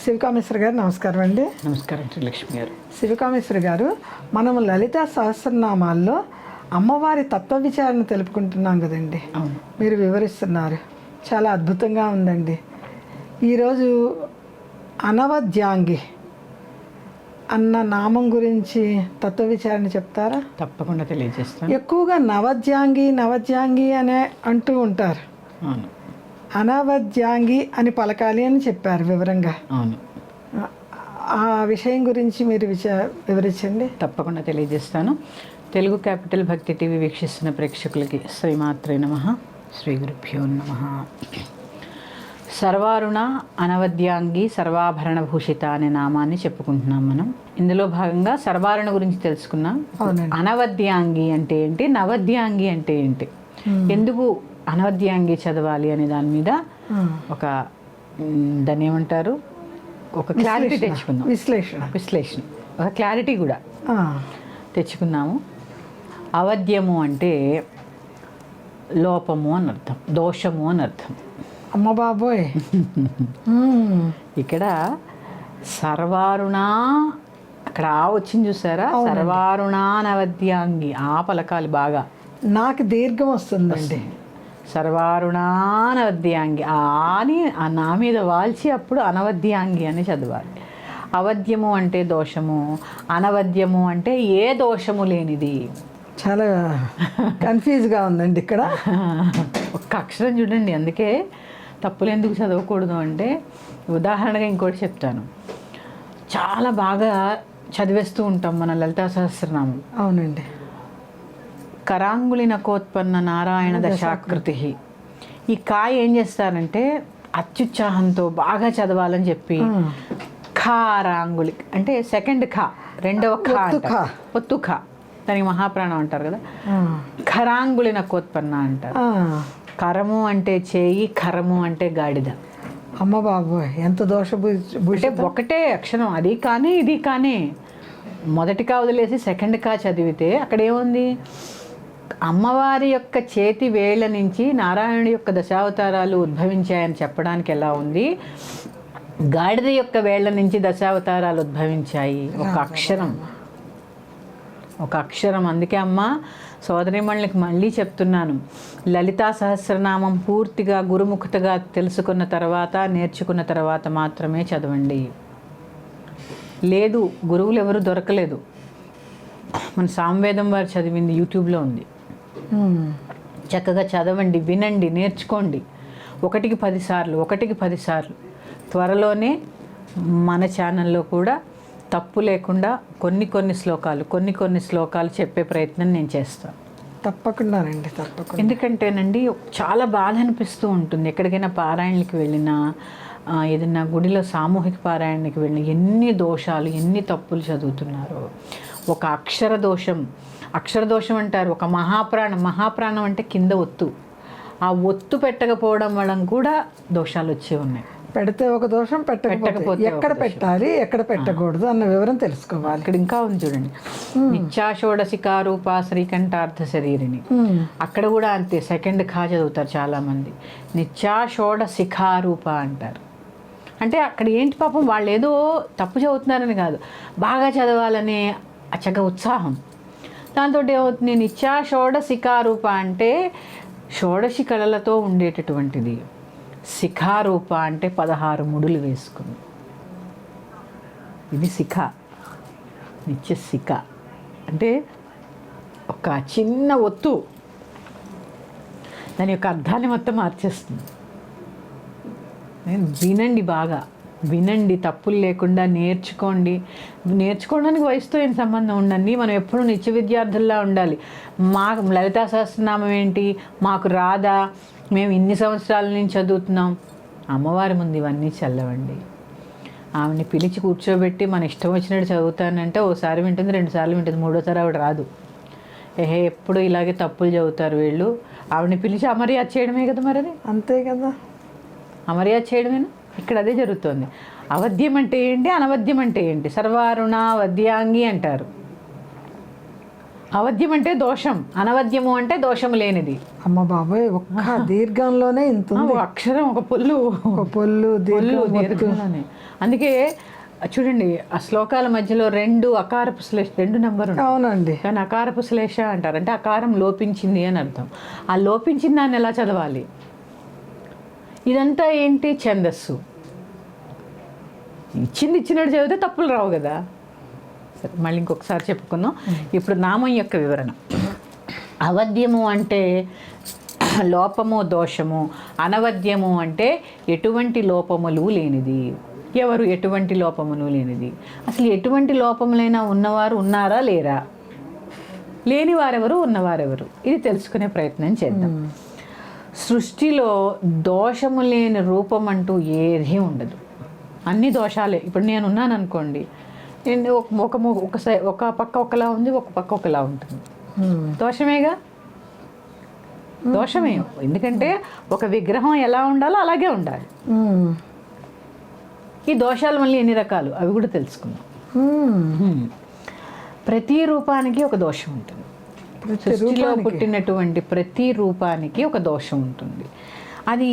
శివకామేశ్వర గారు నమస్కారం అండి. నమస్కారం శ్రీలక్ష్మి గారు. శివకామేశ్వర గారు, మనం లలితా సహస్రనామాల్లో అమ్మవారి తత్వ విచారణ తెలుపుకుంటున్నాం కదండి. అవును. మీరు వివరిస్తున్నారు, చాలా అద్భుతంగా ఉందండి. ఈరోజు అనవద్యాంగి అన్న నామం గురించి తత్వ విచారణ చెప్తారా? తప్పకుండా తెలియజేస్తాను. ఎక్కువగా నవద్యాంగి అనే అంటూ ఉంటారు. అవును. అనవద్యాంగి అని పలకాలి అని చెప్పారు వివరంగా. అవును. ఆ విషయం గురించి మీరు వివరించండి. తప్పకుండా తెలియజేస్తాను. తెలుగు క్యాపిటల్ భక్తి టీవీ వీక్షిస్తున్న ప్రేక్షకులకి శ్రీమాత్రే నమః, శ్రీ గురుభ్యో నమః. సర్వారుణ అనవద్యాంగి సర్వాభరణ భూషిత అనే నామాన్ని చెప్పుకుంటున్నాం మనం. ఇందులో భాగంగా సర్వారుణ గురించి తెలుసుకున్నాం. అనవద్యాంగి అంటే ఏంటి, నవద్యాంగి అంటే ఏంటి, ఎందుకు అనవద్యాంగి చదవాలి అనే దాని మీద ఒక దాన్ని ఏమంటారు, ఒక క్లారిటీ తెచ్చుకుందాం. విశ్లేషణ ఒక క్లారిటీ కూడా తెచ్చుకున్నాము. అవద్యము అంటే లోపము అని అర్థం, దోషము అని అర్థం. అమ్మ బాబోయ్. ఇక్కడ సర్వారుణ, అక్కడ వచ్చింది చూసారా, సర్వారుణానవద్యాంగి, ఆ పలకాలి బాగా. నాకు దీర్ఘం వస్తుందండి. సర్వారుణానవద్యాంగి అని ఆ నా మీద వాల్చి అప్పుడు అనవద్యాంగి అని చదవాలి. అవద్యము అంటే దోషము, అనవద్యము అంటే ఏ దోషము లేనిది. చాలా కన్ఫ్యూజ్గా ఉందండి ఇక్కడ. ఒక్క అక్షరం చూడండి. అందుకే తప్పులు ఎందుకు చదవకూడదు అంటే, ఉదాహరణగా ఇంకోటి చెప్తాను. చాలా బాగా చదివేస్తూ ఉంటాం మన లలితా సహస్రనామం. అవునండి. కరాంగుళి నకోత్పన్న నారాయణ దశాకృతి. ఈ కాయ ఏం చేస్తారంటే అత్యుత్సాహంతో బాగా చదవాలని చెప్పి ఖారాంగుళి అంటే సెకండ్ ఖా, రెండవ ఖా, ఒత్తు ఖా, దానికి మహాప్రాణం అంటారు కదా. ఖరాంగుళి నకోత్పన్న అంటారు. కరము అంటే చేయి, ఖరము అంటే గాడిద. అమ్మ బాబోయ్, ఎంత అంటే ఒకటే అక్షరం, అది కానీ ఇది కానీ. మొదటి కా వదిలేసి సెకండ్ కా చదివితే అక్కడ ఏముంది, అమ్మవారి యొక్క చేతి వేళ్ల నుంచి నారాయణుడి యొక్క దశావతారాలు ఉద్భవించాయని చెప్పడానికి ఎలా ఉంది, గాడిద యొక్క వేళ్ల నుంచి దశావతారాలు ఉద్భవించాయి. ఒక అక్షరం. అందుకే అమ్మ సోదరిమణులకి మళ్ళీ చెప్తున్నాను, లలితా సహస్రనామం పూర్తిగా గురుముఖతగా తెలుసుకున్న తర్వాత, నేర్చుకున్న తర్వాత మాత్రమే చదవండి. లేదు, గురువులు ఎవరు దొరకలేదు. మన సామవేదం వారు చదివింది యూట్యూబ్లో ఉంది. చక్కగా చదవండి, వినండి, నేర్చుకోండి. ఒకటికి 10 సార్లు. త్వరలోనే మన ఛానల్లో కూడా తప్పు లేకుండా కొన్ని శ్లోకాలు చెప్పే ప్రయత్నం నేను చేస్తాను. తప్పకుండానండి, తప్పకుండా. ఎందుకంటేనండి చాలా బాధ అనిపిస్తూ ఉంటుంది. ఎక్కడికైనా పారాయణకి వెళ్ళినా, ఏదైనా గుడిలో సామూహిక పారాయణకి వెళ్ళిన ఎన్ని దోషాలు, ఎన్ని తప్పులు చదువుతున్నారు. ఒక అక్షర దోషం అంటారు. ఒక మహాప్రాణం అంటే కింద ఒత్తు, ఆ ఒత్తు పెట్టకపోవడం వల్ల కూడా దోషాలు వచ్చే ఉన్నాయి. పెడితే ఒక దోషం, పెట్టకపోతే ఎక్కడ పెట్టాలి, ఎక్కడ పెట్టకూడదు అన్న వివరం తెలుసుకోవాలి. ఇక్కడ ఇంకా ఉంది చూడండి, నిత్యాషోడశికారూపా శ్రీకంఠార్థ శరీరిని. అక్కడ కూడా అంతే, సెకండ్ ఖా చదువుతారు చాలామంది. నిత్యాషోడశిఖారూప అంటారు. అంటే అక్కడ ఏంటి, పాపం వాళ్ళు ఏదో తప్పు చదువుతున్నారని కాదు, బాగా చదవాలనే అచ్చగా ఉత్సాహం. దాంతో ఏమవుతుంది, నిత్యాషోడశిఖారూప అంటే షోడశి కళలతో ఉండేటటువంటిది. శిఖారూప అంటే 16 ముడులు వేసుకుంది. ఇది శిఖ, నిత్య శిఖ అంటే ఒక చిన్న ఒత్తు దాని యొక్క అర్థాన్ని మొత్తం మార్చేస్తుంది. వినండి, బాగా వినండి, తప్పులు లేకుండా నేర్చుకోండి. నేర్చుకోవడానికి వయసుతో ఏం సంబంధం ఉండండి. మనం ఎప్పుడూ నిత్య విద్యార్థుల్లా ఉండాలి. మాకు లలితా సహస్రనామం ఏంటి, మాకు రాదా, మేము ఇన్ని సంవత్సరాల నుంచి చదువుతున్నాం. అమ్మవారి ముందు ఇవన్నీ చల్లవండి. ఆవిడని పిలిచి కూర్చోబెట్టి మన ఇష్టం వచ్చినట్టు చదువుతానంటే ఓసారి వింటుంది, 2 సార్లు వింటుంది, 3వసారి ఆవిడ రాదు. ఎప్పుడు ఇలాగే తప్పులు చదువుతారు వీళ్ళు. ఆవిడని పిలిచి అమర్యాద చేయడమే కదా, మరి అది అంతే కదా, అమర్యాద చేయడమేనా. ఇక్కడ అదే జరుగుతుంది. అవద్యం అంటే ఏంటి, అనవద్యం అంటే ఏంటి. సర్వారుణ వద్యాంగి అంటారు. అవధ్యం అంటే దోషం, అనవద్యము అంటే దోషము లేనిది. అమ్మ బాబాయ్, ఒక్క దీర్ఘంలోనే ఇంత ఉంది. ఒక అక్షరం, ఒక పొల్లు, ఒక పొల్లు దీర్ఘంలోనే. అందుకే చూడండి, ఆ శ్లోకాల మధ్యలో 2 అకారపు శ్లేష, 2 నెంబర్ ఉంది. అవునండి. కానీ అకారపు శ్లేష అంటారు, అంటే అకారం లోపించింది అని అర్థం. ఆ లోపించిన దాన్ని ఎలా చదవాలి? ఇదంతా ఏంటి? ఛందస్సు. ఇచ్చినట్టు చదివితే తప్పులు రావు కదా. సరే, మళ్ళీ ఇంకొకసారి చెప్పుకుందాం. ఇప్పుడు నామం యొక్క వివరణ. అవధ్యము అంటే లోపము, దోషము. అనవద్యము అంటే ఎటువంటి లోపములు లేనిది. ఎవరు ఎటువంటి లోపములు లేనిది? అసలు ఎటువంటి లోపములైనా ఉన్నవారు ఉన్నారా లేరా? లేని వారెవరు, ఉన్నవారెవరు? ఇది తెలుసుకునే ప్రయత్నం చేద్దాం. సృష్టిలో దోషము లేని రూపం అంటూ ఏదీ ఉండదు. అన్ని దోషాలే. ఇప్పుడు నేను ఉన్నాను అనుకోండి, నేను ఒక పక్క ఒకలా ఉంది, ఒక పక్క ఒకలా ఉంటుంది. దోషమేగా, దోషమే. ఎందుకంటే ఒక విగ్రహం ఎలా ఉండాలో అలాగే ఉండాలి. ఈ దోషాలు మళ్ళీ ఎన్ని రకాలు, అవి కూడా తెలుసుకుందాం. ప్రతి రూపానికి ఒక దోషం ఉంటుంది. సృష్టిలో పుట్టినటువంటి ప్రతి రూపానికి ఒక దోషం ఉంటుంది. అది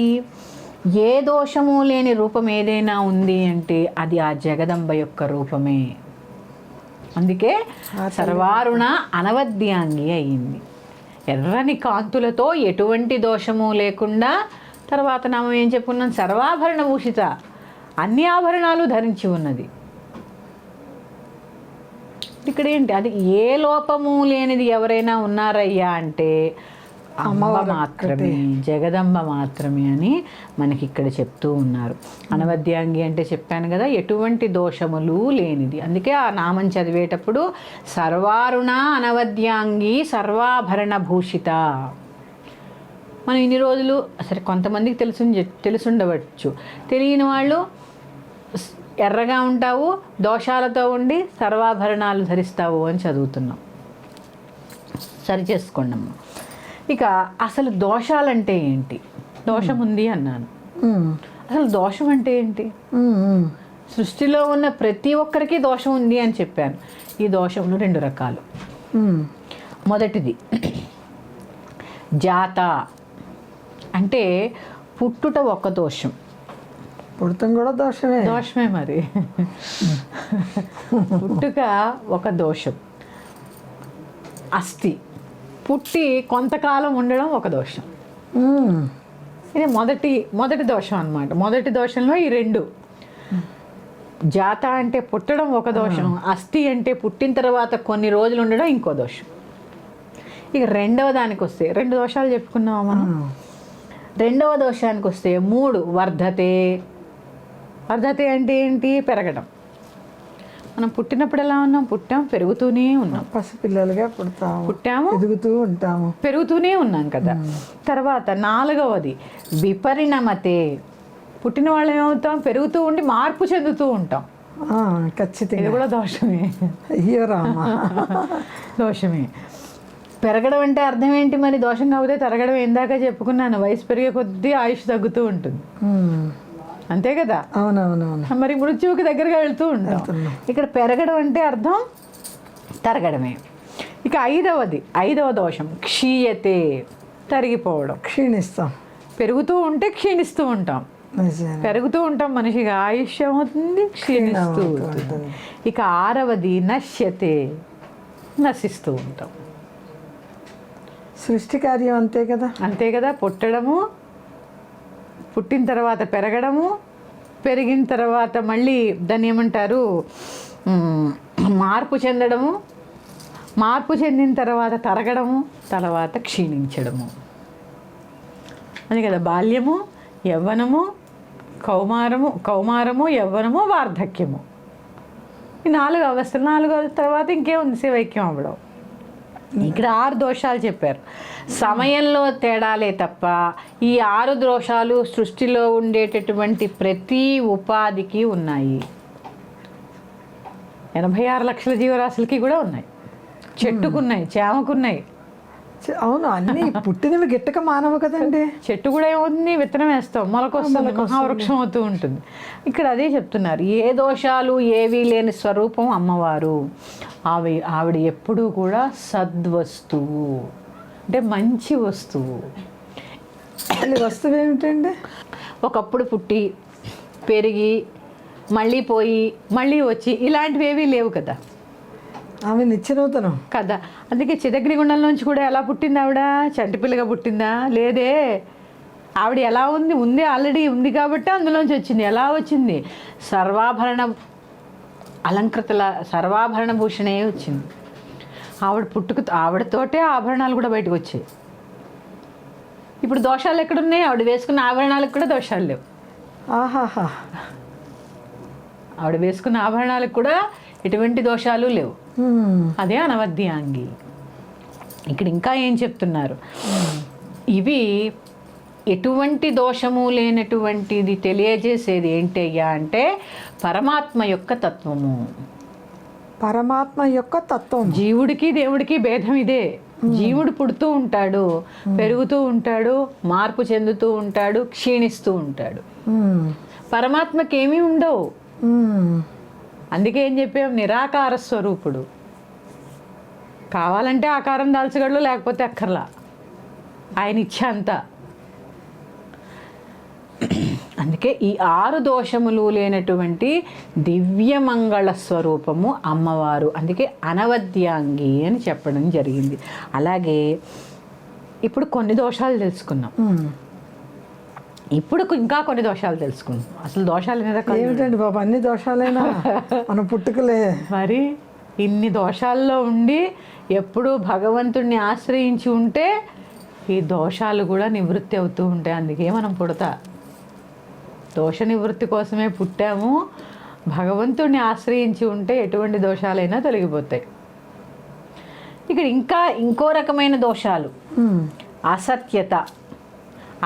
ఏ దోషము లేని రూపం ఏదైనా ఉంది అంటే అది ఆ జగదంబ యొక్క రూపమే. అందుకే సర్వారుణ అనవద్యాంగి అయింది. ఎర్రని కాంతులతో ఎటువంటి దోషము లేకుండా. తర్వాత నామం ఏం చెప్పుకున్నాం? సర్వాభరణ భూషిత, అన్ని ఆభరణాలు ధరించి ఉన్నది. ఇక్కడ ఏంటి? అది ఏ లోపము లేనిది ఎవరైనా ఉన్నారయ్యా అంటే అమ్మ మాత్రమే, జగదంబ మాత్రమే అని మనకి ఇక్కడ చెప్తూ ఉన్నారు. అనవద్యాంగి అంటే చెప్పాను కదా, ఎటువంటి దోషములు లేనిది. అందుకే ఆ నామం చదివేటప్పుడు సర్వారుణ అనవద్యాంగి సర్వాభరణ భూషిత. మనం ఇన్ని రోజులు సరే కొంతమందికి తెలుసుండవచ్చు, తెలియని వాళ్ళు ఎర్రగా ఉంటావు, దోషాలతో ఉండి సర్వాభరణాలు ధరిస్తావు అని చదువుతున్నాం. సరి చేసుకోండి అమ్మ. ఇక అసలు దోషాలంటే ఏంటి? దోషం ఉంది అన్నాను. అసలు దోషం అంటే ఏంటి? సృష్టిలో ఉన్న ప్రతి ఒక్కరికి దోషం ఉంది అని చెప్పాను. ఈ దోషంలో 2 రకాలు. మొదటిది జాత, అంటే పుట్టుట ఒక దోషం. పుడతం కూడా దోషమే. దోషమే మరి. పుట్టుక ఒక దోషం. అస్థి, పుట్టి కొంతకాలం ఉండడం ఒక దోషం. ఇది మొదటి దోషం అన్నమాట. మొదటి దోషంలో ఈ 2. జాత అంటే పుట్టడం ఒక దోషం, అస్థి అంటే పుట్టిన తర్వాత కొన్ని రోజులు ఉండడం ఇంకో దోషం. ఇక రెండవ దానికి వస్తే, 2 దోషాలు చెప్పుకున్నాము మనం. రెండవ దోషానికి వస్తే 3 వర్ధతే. వర్ధతే అంటే ఏంటి? పెరగడం. మనం పుట్టినప్పుడు ఎలా ఉన్నాం? పుట్టాం, పెరుగుతూనే ఉన్నాం. పసిపిల్లలుగా పుట్టాము, ఎదుగుతూ ఉంటాము, పెరుగుతూనే ఉన్నాం కదా. తర్వాత 4వది విపరిణమతే. పుట్టిన వాళ్ళు ఏమవుతాం? పెరుగుతూ ఉండి మార్పు చెందుతూ ఉంటాం. ఖచ్చితంగా. ఇది కూడా దోషమే. అయ్యో రామా, దోషమే. పెరగడం అంటే అర్థం ఏంటి మరి? దోషం కాకపోతే తరగడం. ఇందాక చెప్పుకున్నాను, వయసు పెరిగే కొద్దీ ఆయుష్ తగ్గుతూ ఉంటుంది. అంతే కదా? అవునవునవును. మరి మృత్యువుకి దగ్గరగా వెళ్తూ ఉంటాం. ఇక్కడ పెరగడం అంటే అర్థం తరగడమే. ఇక 5వ దోషం క్షీయతే, తరిగిపోవడం, క్షీణిస్తాం. పెరుగుతూ ఉంటే క్షీణిస్తూ ఉంటాం. పెరుగుతూ ఉంటాం, మనిషిగా ఆయుష్ అవుతుంది, క్షీణిస్తూ ఉంటుంది. ఇక 6వది నశ్యతే, నశిస్తూ ఉంటాం. సృష్టి కార్యం అంతే కదా. అంతే కదా. పుట్టడము, పుట్టిన తర్వాత పెరగడము, పెరిగిన తర్వాత మళ్ళీ దాన్ని ఏమంటారు, మార్పు చెందడము, మార్పు చెందిన తర్వాత తరగడము, తర్వాత క్షీణించడము. అది కదా బాల్యము, యవ్వనము, కౌమారము, యవ్వనము, వార్ధక్యము. ఈ 4 అవస్థలు. 4 తర్వాత ఇంకేముంది? శివైక్యం అవ్వడం. ఇక్కడ 6 దోషాలు చెప్పారు. సమయంలో తేడాలే తప్ప ఈ 6 దోషాలు సృష్టిలో ఉండేటటువంటి ప్రతి ఉపాధికి ఉన్నాయి. 86 లక్షల జీవరాశులకి కూడా ఉన్నాయి. చెట్టుకున్నాయి, చేమకున్నాయి, అవును, అన్నీ పుట్టినవి గిట్టక మానవు కదండి. చెట్టు కూడా ఏముంది, విత్తనం వేస్తాం, మొలకొస్తుంది, మహావృక్షం అవుతూ ఉంటుంది. ఇక్కడ అదే చెప్తున్నారు, ఏ దోషాలు ఏవీ లేని స్వరూపం అమ్మవారు. ఆవిడ ఎప్పుడూ కూడా సద్వస్తువు, అంటే మంచి వస్తువు. వస్తువు ఏమిటండి? ఒకప్పుడు పుట్టి పెరిగి మళ్ళీ పోయి మళ్ళీ వచ్చి ఇలాంటివి ఏవీ లేవు కదా. ఆమె నిత్యనూతనం కదా. అందుకే చిదగ్నిగుండం నుంచి కూడా ఎలా పుట్టింది ఆవిడ? చంటిపిల్లగా పుట్టిందా? లేదే. ఆవిడ ఎలా ఉంది ఆల్రెడీ ఉంది కాబట్టి అందులోంచి వచ్చింది. ఎలా వచ్చింది? సర్వాభరణ భూషణే వచ్చింది. ఆవిడతోటే ఆభరణాలు కూడా బయటకు వచ్చాయి. ఇప్పుడు దోషాలు ఎక్కడున్నాయి? ఆవిడ వేసుకున్న ఆభరణాలకు కూడా దోషాలు లేవు. ఆహాహా, ఆవిడ వేసుకున్న ఆభరణాలకు కూడా ఎటువంటి దోషాలు లేవు. అదే అనవద్యాంగి. ఇక్కడ ఇంకా ఏం చెప్తున్నారు, ఇవి ఎటువంటి దోషము లేనటువంటిది తెలియజేసేది ఏంటయ్యా అంటే పరమాత్మ యొక్క తత్వము. పరమాత్మ యొక్క తత్వం. జీవుడికి దేవుడికి భేదం ఇదే. జీవుడు పుడుతూ ఉంటాడు, పెరుగుతూ ఉంటాడు, మార్పు చెందుతూ ఉంటాడు, క్షీణిస్తూ ఉంటాడు. పరమాత్మకి ఏమీ ఉండవు. అందుకే ఏం చెప్పాం, నిరాకార స్వరూపుడు. కావాలంటే ఆకారం దాల్చగలడు, లేకపోతే అక్కర్లా. ఆయన ఇచ్చే అంతా. అందుకే ఈ 6 దోషములు లేనటువంటి దివ్యమంగళ స్వరూపము అమ్మవారు. అందుకే అనవద్యాంగి అని చెప్పడం జరిగింది. అలాగే ఇప్పుడు కొన్ని దోషాలు తెలుసుకున్నాం. ఇప్పుడు ఇంకా కొన్ని దోషాలు తెలుసుకుందాం. అసలు దోషాలు ఎన్ని రకాలు? ఏమిటండి బాబు, అన్ని దోషాలైనా మన పుట్టుకలే. మరి ఇన్ని దోషాల్లో ఉండి ఎప్పుడూ భగవంతుడిని ఆశ్రయించి ఉంటే ఈ దోషాలు కూడా నివృత్తి అవుతూ ఉంటాయి. అందుకే మనం పుడతా దోష నివృత్తి కోసమే పుట్టాము. భగవంతుడిని ఆశ్రయించి ఉంటే ఎటువంటి దోషాలైనా తొలగిపోతాయి. ఇక్కడ ఇంకా ఇంకో రకమైన దోషాలు, అసత్యత,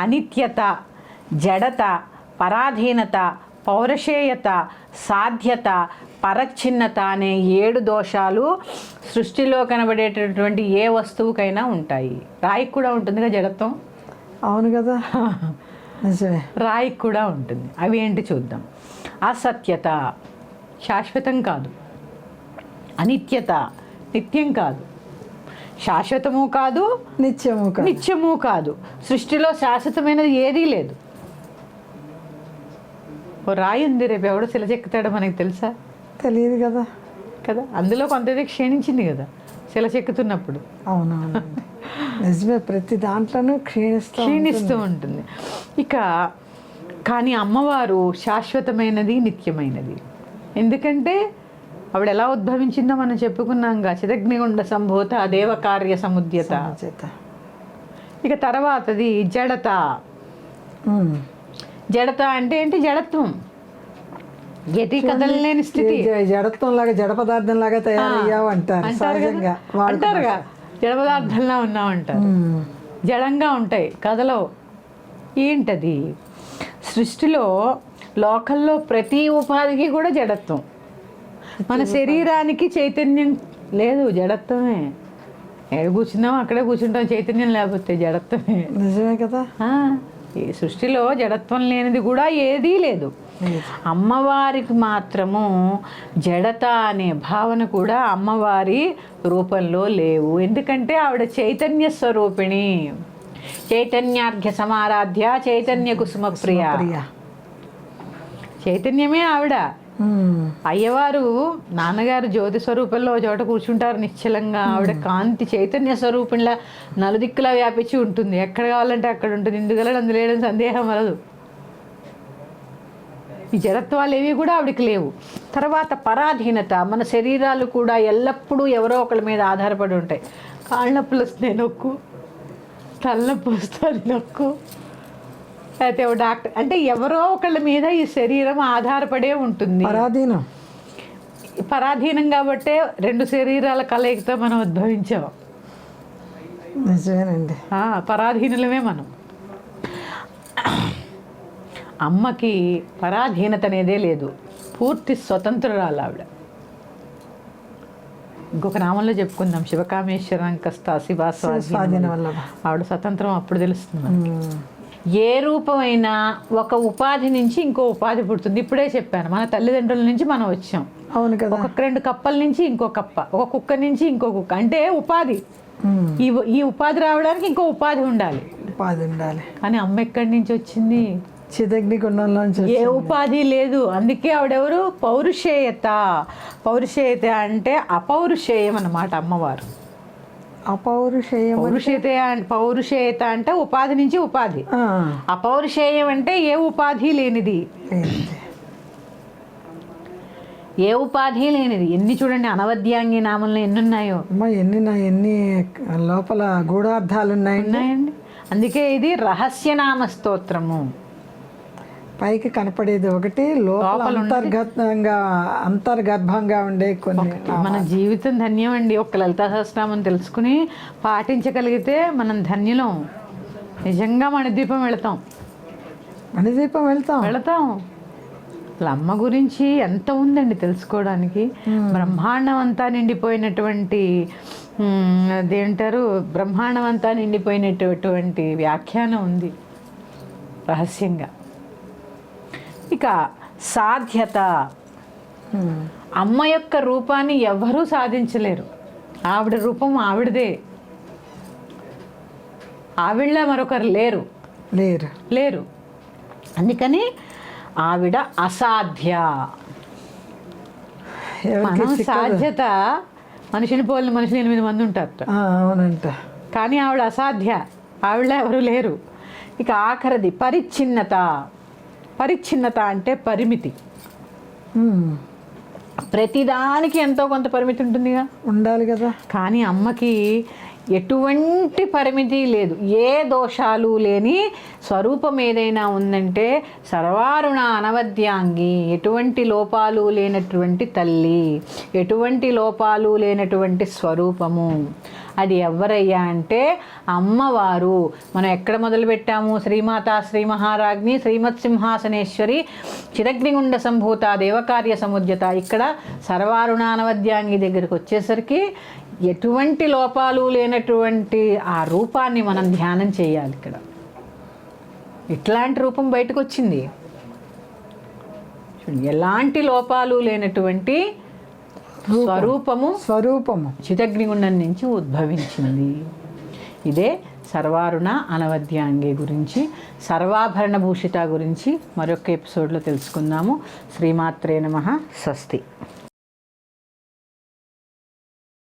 అనిత్యత, జడత, పరాధీనత, పౌరుషేయత, సాధ్యత, పరచ్ఛిన్నత అనే 7 దోషాలు సృష్టిలో కనబడేటటువంటి ఏ వస్తువుకైనా ఉంటాయి. రాయికి కూడా ఉంటుందిగా జడత్వం. అవును కదా, నిజమే. రాయికి కూడా ఉంటుంది. అవి ఏంటి చూద్దాం. అసత్యత శాశ్వతం కాదు, అనిత్యత నిత్యం కాదు, శాశ్వతము కాదు, నిత్యము కాదు. సృష్టిలో శాశ్వతమైనది ఏదీ లేదు. ఓ రాయి ఉంది, రేపు ఎవడో శిలచెక్కుతాడో మనకి తెలుసా? తెలియదు కదా. కదా, అందులో కొంతది క్షీణించింది కదా శిల చెక్కుతున్నప్పుడు. అవునవును, నిజమే. ప్రతి దాంట్లోనూ క్షీణిస్తూ ఉంటుంది. ఇక కానీ అమ్మవారు శాశ్వతమైనది, నిత్యమైనది. ఎందుకంటే ఆవిడ ఎలా ఉద్భవించిందో మనం చెప్పుకున్నాంగా, చిదగ్నిగుండ సంభూత దేవ కార్య సముద్యత. ఇక తర్వాతది జడత. జడత అంటే ఏంటి? జడత్వం, ఎటి కదలలేని స్థితి. జడత్వం లాగా, జడ పదార్థం లాగా తయారయ్యావు అంటారు సహజంగా. అంటారుగా, జడ పదార్థంలా ఉన్నామంటారు. జడంగా ఉంటాయి, కదలవు. ఏంటది? సృష్టిలో లోకల్లో ప్రతి ఉపాధికి కూడా జడత్వం. మన శరీరానికి చైతన్యం లేదు, జడత్వమే. ఎక్కడ కూర్చున్నాం అక్కడే కూర్చుంటాం, చైతన్యం లేకపోతే జడత్వమే. నిజమే కదా. ఈ సృష్టిలో జడత్వం లేనిది కూడా ఏదీ లేదు. అమ్మవారికి మాత్రము జడత అనే భావన కూడా అమ్మవారి రూపంలో లేవు. ఎందుకంటే ఆవిడ చైతన్య స్వరూపిణి, చైతన్యార్ఘ్య సమారాధ్య, చైతన్య కుసుమ ప్రియ. చైతన్యమే ఆవిడ. అయ్యవారు నాన్నగారు జ్యోతి స్వరూపంలో చోట కూర్చుంటారు నిశ్చలంగా. ఆవిడ కాంతి చైతన్య స్వరూపంలా నలుదిక్కులా వ్యాపించి ఉంటుంది. ఎక్కడ కావాలంటే అక్కడ ఉంటుంది. ఇందుగల అందులేయడం సందేహం వలదు. ఈ జడత్వాలు ఏవి కూడా ఆవిడకి లేవు. తర్వాత పరాధీనత. మన శరీరాలు కూడా ఎల్లప్పుడూ ఎవరో ఒకళ్ళ మీద ఆధారపడి ఉంటాయి. కాళ్ళ నొప్పులు వస్తున్నాయి నొక్కు, తలనొప్పి వస్తుంది నొక్కు, అయితే డాక్టర్ అంటే ఎవరో ఒకళ్ళ మీద ఈ శరీరం ఆధారపడే ఉంటుంది. పరాధీనం కాబట్టే 2 శరీరాల కలయికతో మనం ఉద్భవించాం. నిజమేనండి, పరాధీనులమే మనం. అమ్మకి పరాధీనత అనేదే లేదు, పూర్తి స్వతంత్రురాలు ఆవిడ. ఇంకొక నామంలో చెప్పుకుందాం, శివకామేశ్వరం కస్త స్వాధీనం వల్ల ఆవిడ స్వతంత్రం అప్పుడు తెలుస్తుంది మనకి. ఏ రూపమైనా ఒక ఉపాధి నుంచి ఇంకో ఉపాధి పుడుతుంది. ఇప్పుడే చెప్పాను, మన తల్లిదండ్రుల నుంచి మనం వచ్చాం. అవును కదా. ఒక 2 కప్పల నుంచి ఇంకో కప్ప, ఒక కుక్క నుంచి ఇంకో కుక్క, అంటే ఉపాధి. ఈ ఉపాధి రావడానికి ఇంకో ఉపాధి ఉండాలి. కానీ అమ్మ ఎక్కడి నుంచి వచ్చింది? చిదగ్నికుండంలోంచి. ఏ ఉపాధి లేదు. అందుకే ఆవిడెవరు? పౌరుషేయత. పౌరుషేయత అంటే అపౌరుషేయం అన్నమాట అమ్మవారు. పౌరుషేయత అంటే ఉపాధి నుంచి ఉపాధి. అపౌరుషేయం అంటే ఏ ఉపాధి లేనిది. ఏ ఉపాధి లేనిది. ఎన్ని చూడండి అనవద్యాంగి నామంలో ఎన్ని ఉన్నాయో. ఎన్ని లోపల గూఢార్థాలు ఉన్నాయండి. అందుకే ఇది రహస్యనామ స్తోత్రము. పైకి కనపడేది ఒకటి, లోపల అంతర్గర్భంగా ఉండే కొన్ని. మన జీవితం ధన్యం అండి. ఒక లలితా సహస్రనామం తెలుసుకుని పాటించగలిగితే మనం ధన్యులం. నిజంగా మణిద్వీపం వెళతాం. అసలు అమ్మ గురించి ఎంత ఉందండి తెలుసుకోవడానికి. బ్రహ్మాండం అంతా నిండిపోయినటువంటి అదేంటారు, బ్రహ్మాండం అంతా నిండిపోయినటువంటి వ్యాఖ్యానం ఉంది రహస్యంగా. ఇక సాధ్యత. అమ్మ యొక్క రూపాన్ని ఎవ్వరూ సాధించలేరు. ఆవిడ రూపం ఆవిడదే. ఆవిడ మరొకరు లేరు. అందుకని ఆవిడ అసాధ్య. మనం సాధ్యత, మనిషిని పోలిన మనుషులు 8 మంది ఉంటారు. అవునంట. కానీ ఆవిడ అసాధ్య. ఆవిడ ఎవరు లేరు. ఇక ఆఖరిది పరిచ్ఛిన్నత. పరిచ్ఛిన్నత అంటే పరిమితి. ప్రతిదానికి ఎంతో కొంత పరిమితి ఉంటుందిగా, ఉండాలి కదా. కానీ అమ్మకి ఎటువంటి పరిమితి లేదు. ఏ దోషాలు లేని స్వరూపం ఏదైనా ఉందంటే సర్వారుణ అనవద్యాంగి. ఎటువంటి లోపాలు లేనటువంటి తల్లి, ఎటువంటి లోపాలు లేనటువంటి స్వరూపము. అది ఎవరయ్యా అంటే అమ్మవారు. మనం ఎక్కడ మొదలుపెట్టాము? శ్రీమాత శ్రీ మహారాజ్ని శ్రీమత్ సింహాసనేశ్వరి చిదగ్నిగుండ సంభూత దేవకార్య సముద్యత. ఇక్కడ సర్వారుణానవద్యాంగి దగ్గరికి వచ్చేసరికి ఎటువంటి లోపాలు లేనటువంటి ఆ రూపాన్ని మనం ధ్యానం చేయాలి. ఇక్కడ ఇట్లాంటి రూపం బయటకు వచ్చింది. ఎలాంటి లోపాలు లేనటువంటి స్వరూపము చిదగ్నిగుండం నుంచి ఉద్భవించింది. ఇదే సర్వారుణ అనవద్యాంగి గురించి, సర్వాభరణ భూషిత గురించి మరొక ఎపిసోడ్లో తెలుసుకుందాము. శ్రీమాత్రే నమః. స్వస్తి.